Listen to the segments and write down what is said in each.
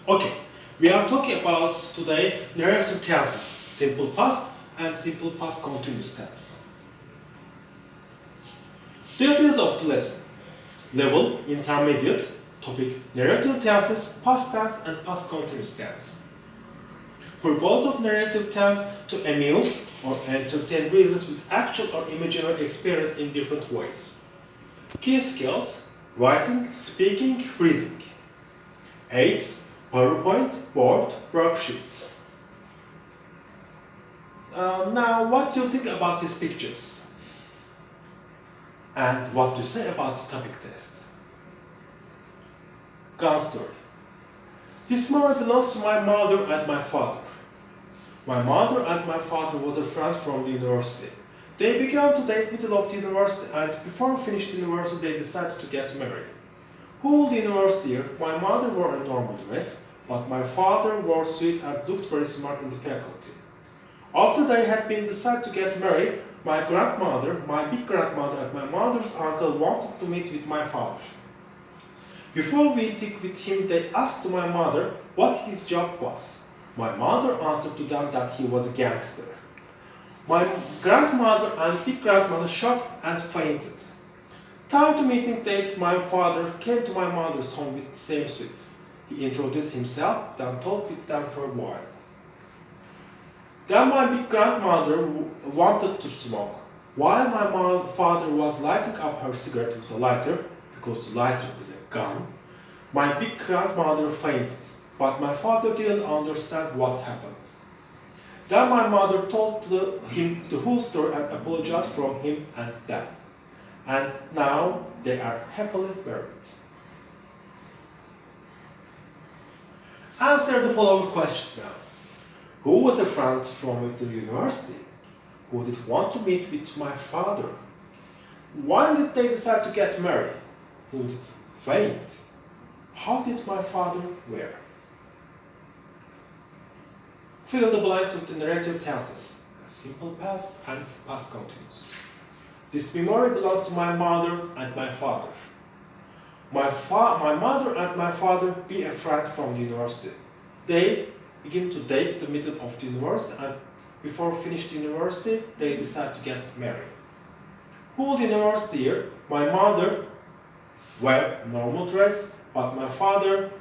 Okay, we are talking about today narrative tenses, simple past and simple past continuous tense. Details of the lesson. Level, intermediate, topic, narrative tenses, past tense and past continuous tense. Purpose of narrative tense to amuse or entertain readers with actual or imaginary experience in different ways. Key skills, writing, speaking, reading. Aids, PowerPoint, board, worksheets. Now, what do you think about these pictures? And what do you say about the topic test? Gun story. This memory belongs to my mother and my father. My mother and my father was a friend from the university. They began to date middle of the university and before finished university they decided to get married. Whole the university year, my mother wore a normal dress, but my father wore suit and looked very smart in the faculty. After they had been decided to get married, my grandmother, my big grandmother and my mother's uncle wanted to meet with my father. Before meeting with him, they asked my mother what his job was. My mother answered to them that he was a gangster. My grandmother and big grandmother shocked and fainted. Time to meeting date, my father came to my mother's home with the same suit. He introduced himself, then talked with them for a while. Then my big grandmother wanted to smoke. While my father was lighting up her cigarette with a lighter, because the lighter is a gun, my big grandmother fainted, but my father didn't understand what happened. Then my mother told him the whole story and apologized from him and them. And now they are happily married. Answer the following questions now. Who was a friend from the university? Who did want to meet with my father? Why did they decide to get married? Who did faint? How did my father wear? Fill in the blanks with the narrative tenses, simple past and past continuous. This memory belongs to my mother and my father. My mother and my father be a friend from the university. They begin to date the middle of the university and before finished university, they decide to get married. Whole university year, my mother wear normal dress, but my father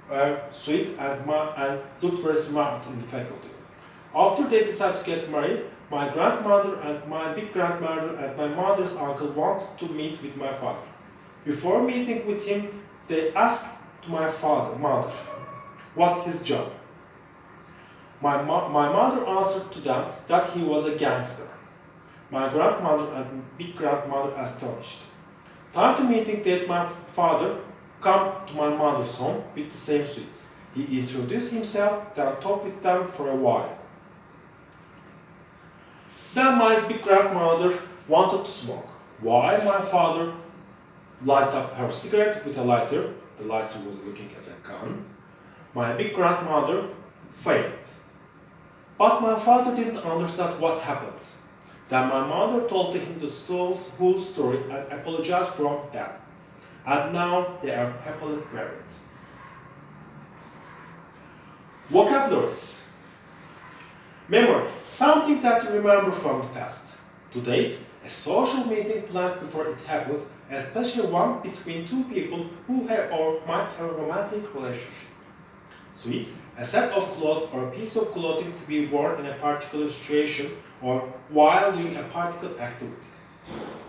wear suit and looked very smart in the faculty. After they decide to get married, my grandmother and my big grandmother and my mother's uncle wanted to meet with my father. Before meeting with him, they asked my mother, what his job. My mother answered to them that he was a gangster. My grandmother and big grandmother astonished. Time to meeting date, my father come to my mother's home with the same suit. He introduced himself, then talked with them for a while. Then my big grandmother wanted to smoke. While my father lighted up her cigarette with a lighter, the lighter was looking as a gun, my big grandmother fainted. But my father didn't understand what happened. Then my mother told him the whole story and apologized from them. And now they are happily married. Vocabularies. Memory, something that you remember from the past. To date, a social meeting planned before it happens, especially one between two people who have or might have a romantic relationship. Suit, a set of clothes or a piece of clothing to be worn in a particular situation or while doing a particular activity.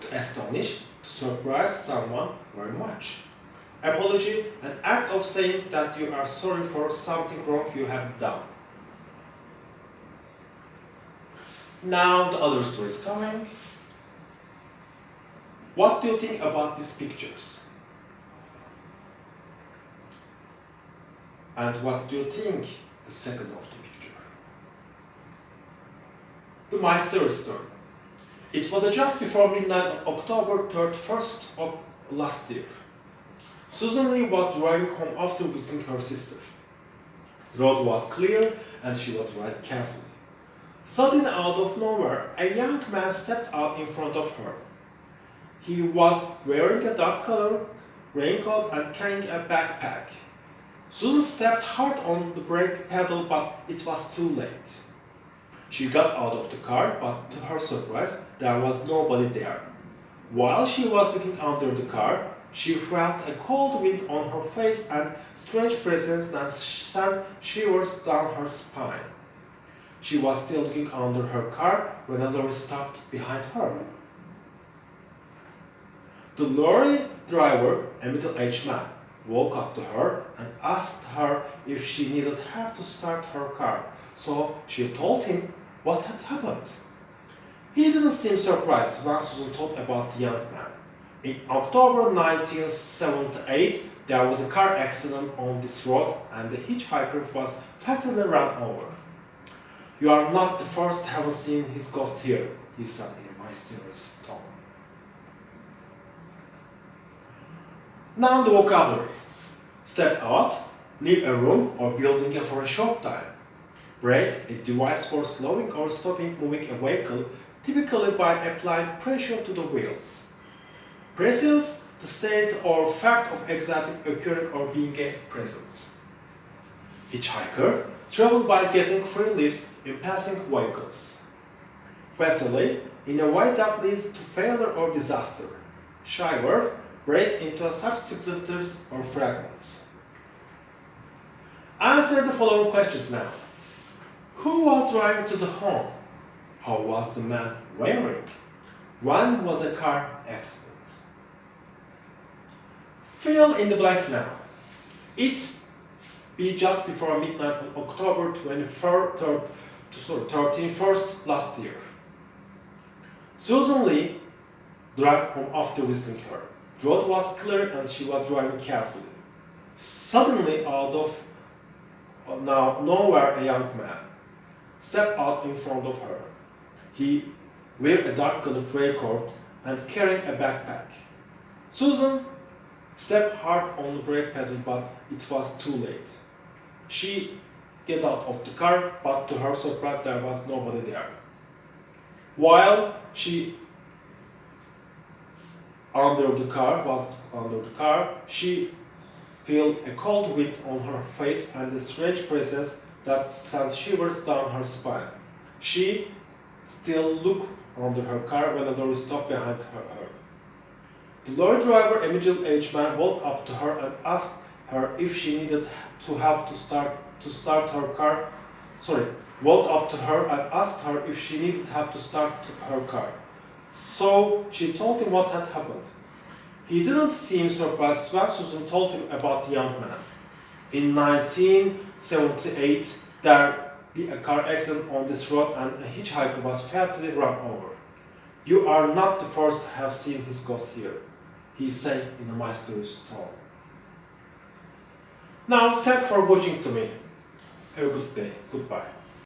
To astonish, to surprise someone very much. Apology, an act of saying that you are sorry for something wrong you have done. Now the other story is coming. What do you think about these pictures? And what do you think the second of the picture? The My Story story. It was just before midnight on October 31st of last year. Susan Lee was driving home after visiting her sister. The road was clear and she was riding carefully. Suddenly, out of nowhere, a young man stepped out in front of her. He was wearing a dark color raincoat and carrying a backpack. Susan stepped hard on the brake pedal, but it was too late. She got out of the car, but to her surprise, there was nobody there. While she was looking under the car, she felt a cold wind on her face and strange presence that sent shivers down her spine. She was still looking under her car when a lorry stopped behind her. The lorry driver, a middle-aged man, walked up to her and asked her if she needed help to start her car, so she told him what had happened. He didn't seem surprised when Susan told about the young man. In October 1978, there was a car accident on this road and the hitchhiker was fatally run over. "You are not the first to have seen his ghost here," he said in a mysterious tone. Now the vocabulary. Step out, leave a room or building for a short time. Brake, a device for slowing or stopping moving a vehicle, typically by applying pressure to the wheels. Presence, the state or fact of exactly occurring or being present. Hitchhiker, travel by getting free lifts in passing vehicles. Fatally, in a way that leads to failure or disaster. Shiver, break into such splinters or fragments. Answer the following questions now. Who was driving to the home? How was the man wearing? When was a car accident? Fill in the blanks now. It be just before midnight on October 31st last year. Susan Lee drive home after visiting her. The road was clear and she was driving carefully. Suddenly, out of nowhere, a young man stepped out in front of her. He wore a dark colored gray coat and carrying a backpack. Susan stepped hard on the brake pedal, but it was too late. She got out of the car, but to her surprise there was nobody there. While she under the car, she felt a cold wind on her face and a strange presence that sent shivers down her spine. She still looked under her car when a lorry stopped behind her. The lorry driver, a middle-aged man, walked up to her and asked her if she needed help to start her car. Walked up to her and asked her if she needed help to start her car. So she told him what had happened. He didn't seem surprised when Susan told him about the young man. In 1978, there be a car accident on this road and a hitchhiker was fatally run over. "You are not the first to have seen his ghost here," he said in a mysterious tone. Now, thanks for watching to me. Have a good day. Goodbye.